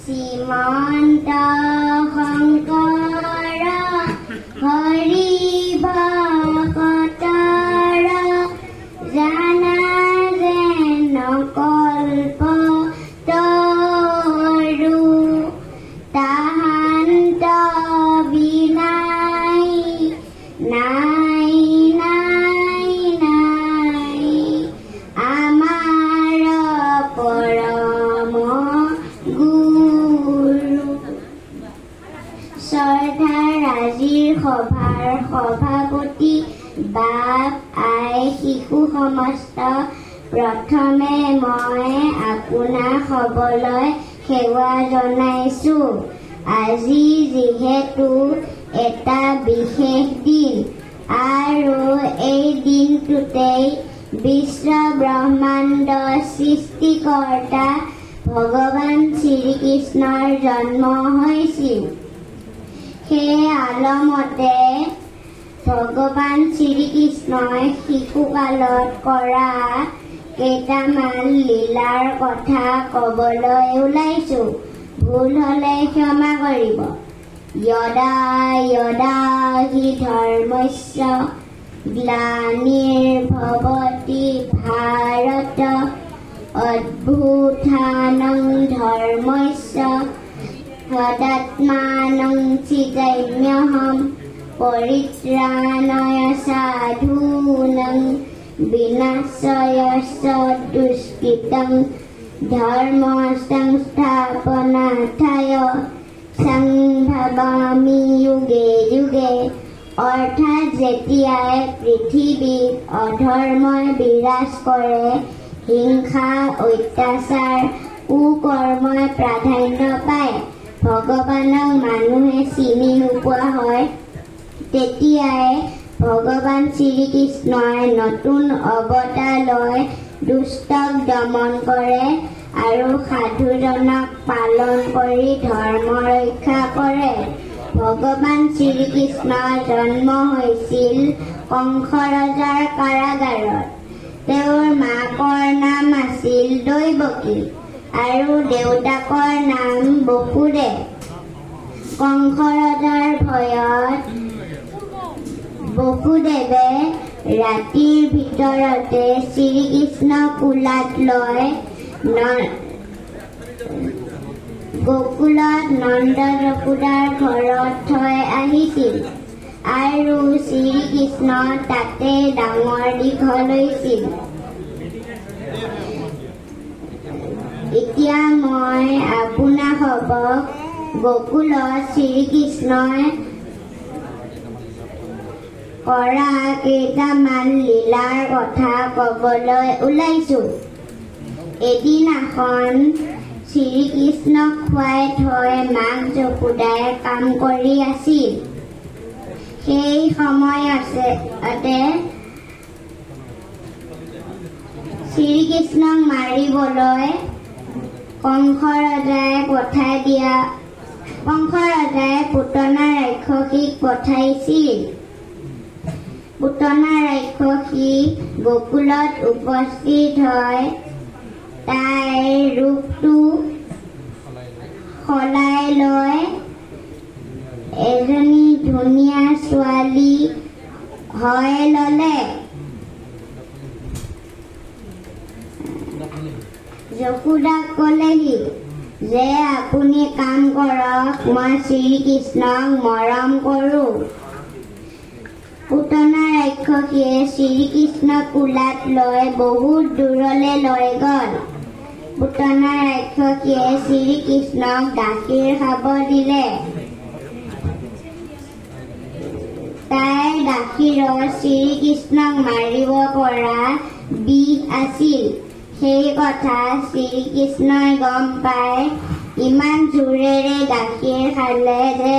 শ্ৰীমন্ত শংকৰ হৰি ভকতৰ জানা যেন কল্প তৰু তাহান্ত বিনাই নাই নাই নাই আমাৰ পৰম গুৰু। শ্ৰদ্ধাৰ আজিৰ সভাৰ সভাপতি বাপ আই শিশু সমস্ত, প্ৰথমে মই আপোনাক সবলৈ সেৱা জনাইছো। আজি যিহেতু এটা বিশেষ দিন আৰু এই দিনটোতেই বিশ্ব ব্ৰহ্মাণ্ড সৃষ্টিকৰ্তা ভগৱান শ্ৰীকৃষ্ণৰ জন্ম হৈছিল। সেই আলমতে ভগৱান শ্ৰীকৃষ্ণই শিশুকালত কৰা কেইটামান লীলাৰ কথা ক'বলৈ ওলাইছো। ভুল হ'লে ক্ষমা কৰিব। যদা যদা হি ধৰ্মস্য গ্লানিৰ্ভৱতি ভাৰত অভ্যুত্থানং ধৰ্মস্য তদাত্মানং চিদাম্যহম পৰিত্ৰাণায় সাধূনাং বিনাশায় দুষ্কৃতং ধৰ্ম সংস্থাপনাৰ্থায় সম্ভৱামি যুগে যুগে। অৰ্থাৎ যেতিয়াই পৃথিৱীত অধৰ্মই বিৰাজ কৰে, হিংসা অত্যাচাৰ কুকৰ্মই প্ৰাধান্য পায়, ভগৱানক মানুহে চিনি নোপোৱা হয়, তেতিয়াই ভগৱান শ্ৰীকৃষ্ণই নতুন অৱতাৰ লৈ দুষ্টক দমন কৰে আৰু সাধুজনক পালন কৰি ধৰ্ম ৰক্ষা কৰে। ভগৱান শ্ৰীকৃষ্ণৰ জন্ম হৈছিল কংস ৰজাৰ কাৰাগাৰত। তেওঁৰ মাকৰ নাম আছিল দৈৱকী আৰু দেউতাকৰ নাম বসুদেৱ। কংস ৰজাৰ ভয়ত বসুদেৱে ৰাতিৰ ভিতৰতে শ্ৰীকৃষ্ণ কোলাত লৈ গোকুলত নন্দ যশোদাৰ ঘৰত থৈ আহিছিল আৰু শ্ৰীকৃষ্ণ তাতে ডাঙৰ দীঘল হৈছিল। এতিয়া মই আপোনাসৱক গোকুলত শ্ৰীকৃষ্ণই কৰা কেইটামান লীলাৰ কথা ক'বলৈ ওলাইছো। এদিনাখন শ্ৰীকৃষ্ণক খুৱাই থৈ মাক যশোদাই কাম কৰি আছিল। সেই সময়তে শ্ৰীকৃষ্ণক মাৰিবলৈ কংস ৰজাই পুতনা ৰাক্ষসীক পঠাইছিল। পুতনা ৰাক্ষসী গোকুলত উপস্থিত হয় তাইৰ ৰূপটো সলাই লৈ এজনী ধুনীয়া ছোৱালী হৈ ল'লে। যশোদাক ক'লেহি যে আপুনি কাম কৰক, মই শ্ৰীকৃষ্ণক মৰম কৰোঁ। পুতনা ৰাক্ষসীয়ে শ্ৰীকৃষ্ণক কোলাত লৈ বহুত দূৰলৈ লৈ গ'ল। পুতনা ৰাক্ষসীয়ে শ্ৰীকৃষ্ণক গাখীৰ খাব দিলে। তাইৰ গাখীৰত শ্ৰীকৃষ্ণক মাৰিব পৰা বিষ আছিল। সেই কথা শ্ৰীকৃষ্ণই গম পাই ইমান জোৰেৰে গাখীৰ খালে যে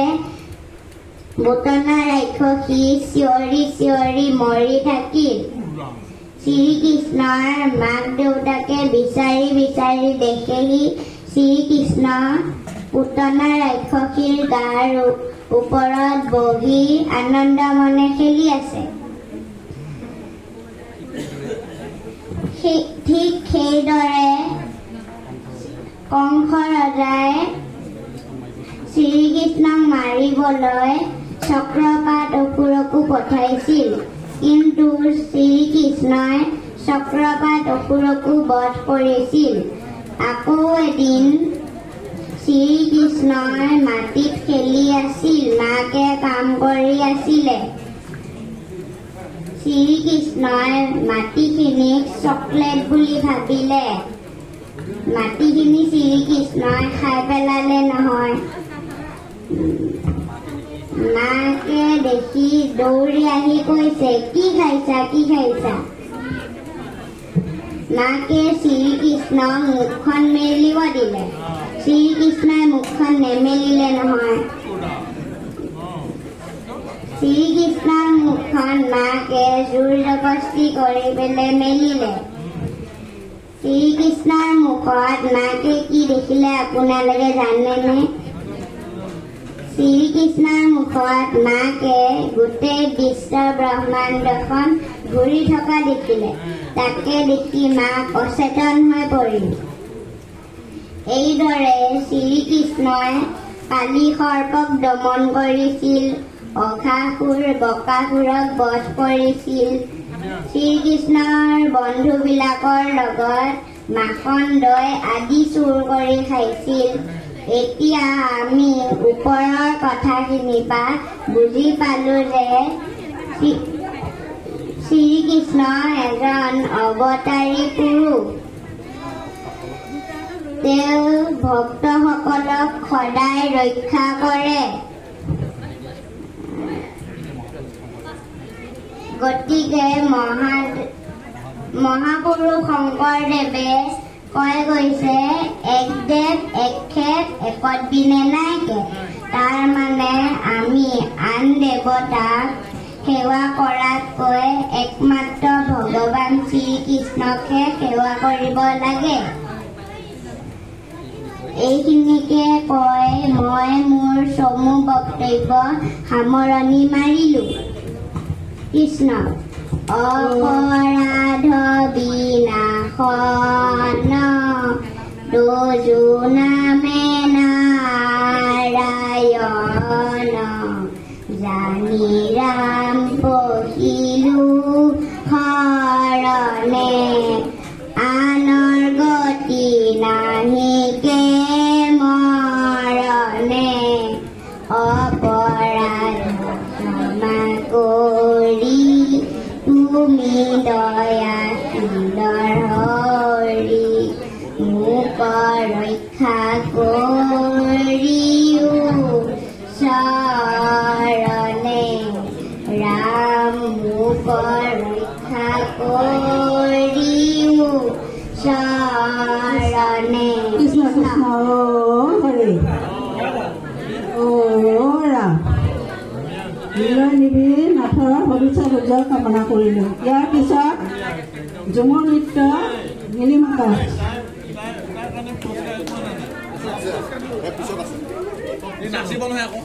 পুতনা ৰাক্ষসী চিঞৰি চিঞৰি মৰি থাকিল। শ্ৰীকৃষ্ণৰ মাক দেউতাকে বিচাৰি বিচাৰি দেখেহি শ্ৰীকৃষ্ণ পুতনা ৰাক্ষসীৰ গাৰ ওপৰত বহি আনন্দ মনে খেলি আছে। ঠিক সেইদৰে কংস ৰজাই শ্ৰীকৃষ্ণক মাৰিবলৈ চক্ৰপাত অসুৰকো পঠাইছিল, কিন্তু শ্ৰীকৃষ্ণই চক্ৰপাত অসুৰকো বধ কৰিছিল। আকৌ এদিন শ্ৰীকৃষ্ণই মাটিত খেলি আছিল, মাকে কাম কৰি আছিলে। শ্ৰীকৃষ্ণই মাটিখিনিক চকলেট বুলি ভাবিলে। মাটিখিনি শ্ৰীকৃষ্ণই খাই পেলালে নহয়। মাকে দেখি দৌৰি আহি কৈছে, কি খাইছা, কি খাইছা? মাকে শ্ৰীকৃষ্ণক মুখখন মেলিব দিলে। শ্ৰীকৃষ্ণই মুখখন নেমেলিলে নহয়। শ্ৰীকৃষ্ণৰ মুখখন মাকে জোৰ জবস্তি কৰি পেলাই মেলিলে। শ্ৰীকৃষ্ণৰ মুখত মাকে কি দেখিলে আপোনালোকে জানেনে? শ্ৰীকৃষ্ণৰ মুখত মাকে গোটেই বিশ্ব ব্ৰহ্মাণ্ডখন ঘূৰি থকা দেখিলে। তাকে দেখি মা অচেতন হৈ পৰিল। এইদৰে শ্ৰীকৃষ্ণই কালি সৰ্পক দমন কৰিছিল, অঘাসুৰ বকাসুৰক বধ কৰিছিল, শ্ৰীকৃষ্ণৰ বন্ধুবিলাকৰ লগত মাখন দৈ আদি চুৰ কৰি খাইছিল। এতিয়া আমি ওপৰৰ কথাখিনিৰ পৰা বুজি পালো যে শ্ৰীকৃষ্ণ এজন অৱতাৰী পুৰুষ। তেওঁ ভক্তসকলক সদায় ৰক্ষা কৰে। গতিকে মহাপুৰুষ শংকৰদেৱে কৈ গৈছে, এক দেৱ এক খেত একত বিনে নাইকে। তাৰ মানে আমি আন দেৱতাক সেৱা কৰাতকৈ একমাত্ৰ ভগৱান শ্ৰীকৃষ্ণকহে সেৱা কৰিব লাগে। এইখিনিকে কৈ মই মোৰ চমু বক্তব্য সামৰণি মাৰিলো। কৃষ্ণ। অপৰাধ বিনাশন দোজো নামে নাৰায়ণ, জানি ৰাম পহিলো শৰণে, আনৰ গতি নাহিকে মৰণে, অপৰাধ ক্ষমা কৰি তুমি দয়া সুন্দৰ হৰি, মোক ৰক্ষা কৰিও শৰণে, ৰাম মোক ৰক্ষা কৰিও শৰণে। কৃষ্ণ কৃষ্ণ হৰি অ ৰাম। লীলা নিবিড় নাথৰ ভৱিষ্যত উজ্জ্বল কামনা কৰিলোঁ। ইয়াৰ পিছত ঝুমুৰ নৃত্য নীলিমাকা। নাচিব নহয় আকৌ